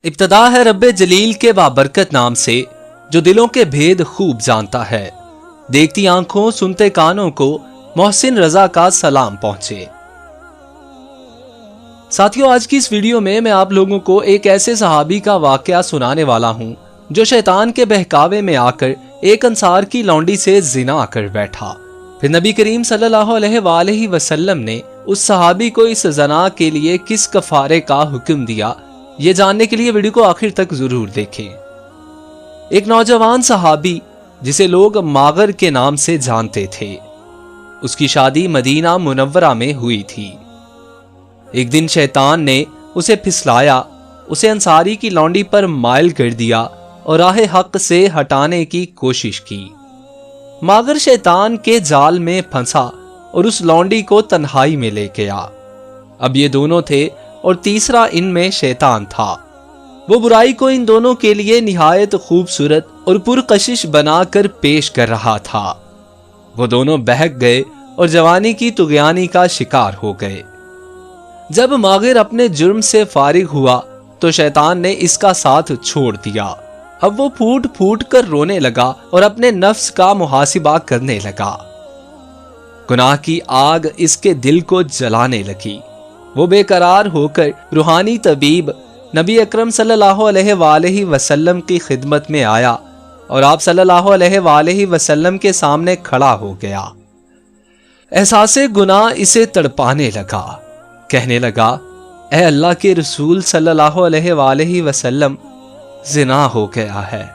ابتدا ہے رب جلیل کے بابرکت نام سے جو دلوں کے بھید خوب جانتا ہے۔ دیکھتی آنکھوں سنتے کانوں کو محسن رضا کا سلام پہنچے۔ ساتھیوں، آج کی اس ویڈیو میں آپ لوگوں کو ایک ایسے صحابی کا واقعہ سنانے والا ہوں جو شیطان کے بہکاوے میں آ کر ایک انصار کی لونڈی سے زنا کر بیٹھا۔ پھر نبی کریم صلی اللہ علیہ وآلہ وسلم نے اس صحابی کو اس زنا کے لیے کس کفارے کا حکم دیا، یہ جاننے کے لیے ویڈیو کو آخر تک ضرور دیکھیں۔ ایک نوجوان صحابی جسے لوگ ماغر کے نام سے جانتے تھے، اس کی شادی مدینہ منورہ میں ہوئی تھی۔ ایک دن شیطان نے اسے پھسلایا، اسے انصاری کی لونڈی پر مائل کر دیا اور راہ حق سے ہٹانے کی کوشش کی۔ ماغر شیطان کے جال میں پھنسا اور اس لونڈی کو تنہائی میں لے گیا۔ اب یہ دونوں تھے اور تیسرا ان میں شیطان تھا۔ وہ برائی کو ان دونوں کے لیے نہایت خوبصورت اور پرکشش بنا کر پیش کر رہا تھا۔ وہ دونوں بہک گئے اور جوانی کی طغیانی کا شکار ہو گئے۔ جب ماغر اپنے جرم سے فارغ ہوا تو شیطان نے اس کا ساتھ چھوڑ دیا۔ اب وہ پھوٹ پھوٹ کر رونے لگا اور اپنے نفس کا محاسبہ کرنے لگا۔ گناہ کی آگ اس کے دل کو جلانے لگی۔ وہ بے قرار ہو کر روحانی طبیب نبی اکرم صلی اللہ علیہ وآلہ وسلم کی خدمت میں آیا اور آپ صلی اللہ علیہ وآلہ وسلم کے سامنے کھڑا ہو گیا۔ احساس گناہ اسے تڑپانے لگا، کہنے لگا، اے اللہ کے رسول صلی اللہ علیہ وآلہ وسلم، زنا ہو گیا ہے،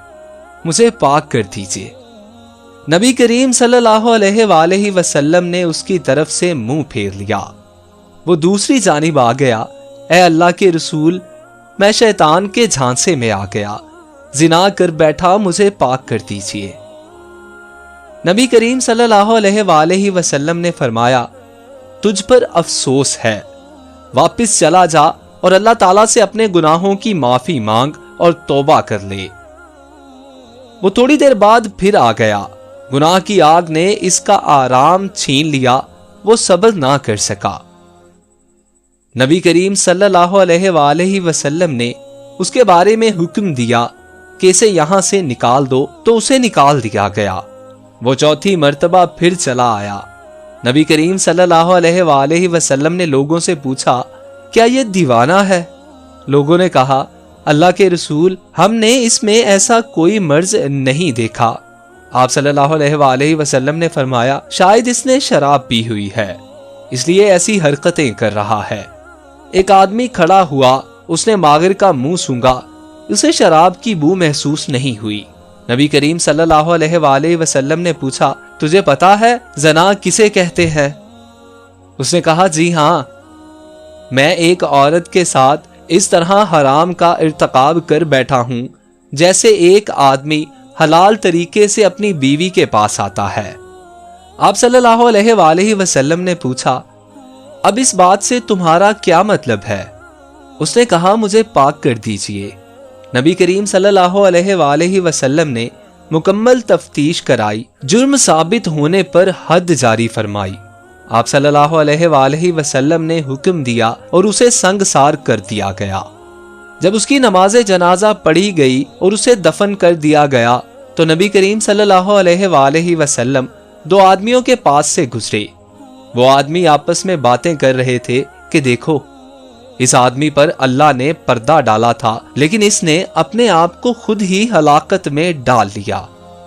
مجھے پاک کر دیجئے۔ نبی کریم صلی اللہ علیہ وآلہ وسلم نے اس کی طرف سے منہ پھیر لیا۔ وہ دوسری جانب آ گیا، اے اللہ کے رسول، میں شیطان کے جھانسے میں آ گیا، زنا کر بیٹھا، مجھے پاک کر دیجئے۔ نبی کریم صلی اللہ علیہ وآلہ وسلم نے فرمایا، تجھ پر افسوس ہے، واپس چلا جا اور اللہ تعالیٰ سے اپنے گناہوں کی معافی مانگ اور توبہ کر لے۔ وہ تھوڑی دیر بعد پھر آ گیا۔ گناہ کی آگ نے اس کا آرام چھین لیا، وہ صبر نہ کر سکا۔ نبی کریم صلی اللہ علیہ وآلہ وسلم نے اس کے بارے میں حکم دیا کہ اسے یہاں سے نکال دو، تو اسے نکال دیا گیا۔ وہ چوتھی مرتبہ پھر چلا آیا۔ نبی کریم صلی اللہ علیہ وآلہ وسلم نے لوگوں سے پوچھا، کیا یہ دیوانہ ہے؟ لوگوں نے کہا، اللہ کے رسول، ہم نے اس میں ایسا کوئی مرض نہیں دیکھا۔ آپ صلی اللہ علیہ وآلہ وسلم نے فرمایا، شاید اس نے شراب پی ہوئی ہے، اس لیے ایسی حرکتیں کر رہا ہے۔ ایک آدمی کھڑا ہوا، اس نے ماغر کا منہ سونگھا، اسے شراب کی بو محسوس نہیں ہوئی۔ نبی کریم صلی اللہ علیہ وآلہ وسلم نے پوچھا، تجھے پتا ہے زنا کسے کہتے ہیں؟ اس نے کہا، جی ہاں، میں ایک عورت کے ساتھ اس طرح حرام کا ارتکاب کر بیٹھا ہوں جیسے ایک آدمی حلال طریقے سے اپنی بیوی کے پاس آتا ہے۔ آپ صلی اللہ علیہ وآلہ وسلم نے پوچھا، اب اس بات سے تمہارا کیا مطلب ہے؟ اس نے کہا، مجھے پاک کر دیجئے۔ نبی کریم صلی اللہ علیہ وآلہ وسلم نے مکمل تفتیش کرائی، جرم ثابت ہونے پر حد جاری فرمائی۔ آپ صلی اللہ علیہ وآلہ وسلم نے حکم دیا اور اسے سنگسار کر دیا گیا۔ جب اس کی نماز جنازہ پڑھی گئی اور اسے دفن کر دیا گیا تو نبی کریم صلی اللہ علیہ وآلہ وسلم دو آدمیوں کے پاس سے گزرے۔ وہ آدمی آپس میں باتیں کر رہے تھے کہ دیکھو، اس آدمی پر اللہ نے پردہ ڈالا تھا، لیکن اس نے اپنے آپ کو خود ہی ہلاکت میں ڈال لیا،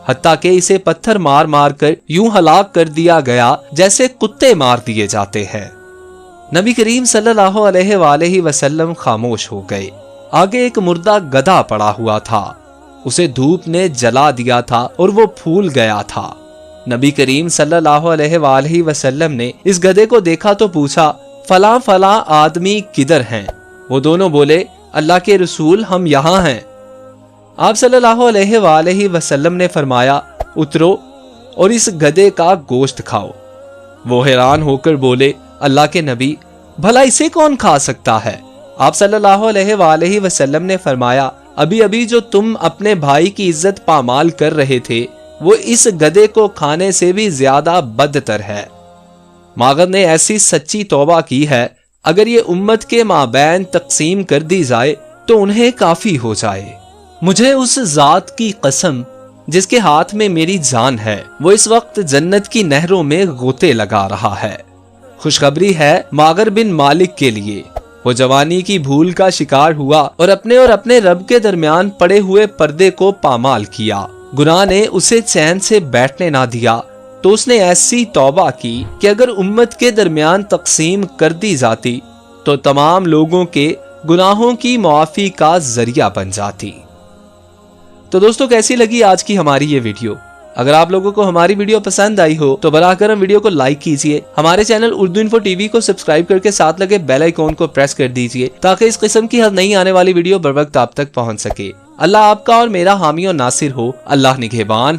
حتیٰ کہ اسے پتھر مار مار کر یوں ہلاک کر دیا گیا جیسے کتے مار دیے جاتے ہیں۔ نبی کریم صلی اللہ علیہ وآلہ وسلم خاموش ہو گئے۔ آگے ایک مردہ گدھا پڑا ہوا تھا، اسے دھوپ نے جلا دیا تھا اور وہ پھول گیا تھا۔ نبی کریم صلی اللہ علیہ وآلہ وسلم نے اس گدھے کو دیکھا تو پوچھا، فلاں فلاں آدمی کدھر ہیں؟ وہ دونوں بولے، اللہ کے رسول، ہم یہاں ہیں۔ آپ صلی اللہ علیہ وآلہ وسلم نے فرمایا، اترو اور اس گدھے کا گوشت کھاؤ۔ وہ حیران ہو کر بولے، اللہ کے نبی، بھلا اسے کون کھا سکتا ہے؟ آپ صلی اللہ علیہ وآلہ وسلم نے فرمایا، ابھی جو تم اپنے بھائی کی عزت پامال کر رہے تھے وہ اس گدھے کو کھانے سے بھی زیادہ بدتر ہے۔ ماغر نے ایسی سچی توبہ کی ہے، اگر یہ امت کے مابین تقسیم کر دی جائے تو انہیں کافی ہو جائے۔ مجھے اس ذات کی قسم جس کے ہاتھ میں میری جان ہے، وہ اس وقت جنت کی نہروں میں غوطے لگا رہا ہے۔ خوشخبری ہے ماغر بن مالک کے لیے، وہ جوانی کی بھول کا شکار ہوا اور اپنے رب کے درمیان پڑے ہوئے پردے کو پامال کیا۔ گناہ نے اسے چین سے بیٹھنے نہ دیا تو اس نے ایسی توبہ کی کہ اگر امت کے درمیان تقسیم کر دی جاتی تو تمام لوگوں کے گناہوں کی معافی کا ذریعہ بن جاتی۔ تو دوستو، کیسی لگی آج کی ہماری یہ ویڈیو؟ اگر آپ لوگوں کو ہماری ویڈیو پسند آئی ہو تو براہ کرم ویڈیو کو لائک کیجئے، ہمارے channel Urdu info T V کو سبسکرائب کر کے ساتھ لگے بیل آئیکن کو پریس کر دیجئے تاکہ اس قسم کی ہر نئی آنے والی ویڈیو بر وقت آپ تک پہنچ سکے۔ اللہ آپ کا اور میرا حامی و ناصر ہو۔ اللہ نگہبان۔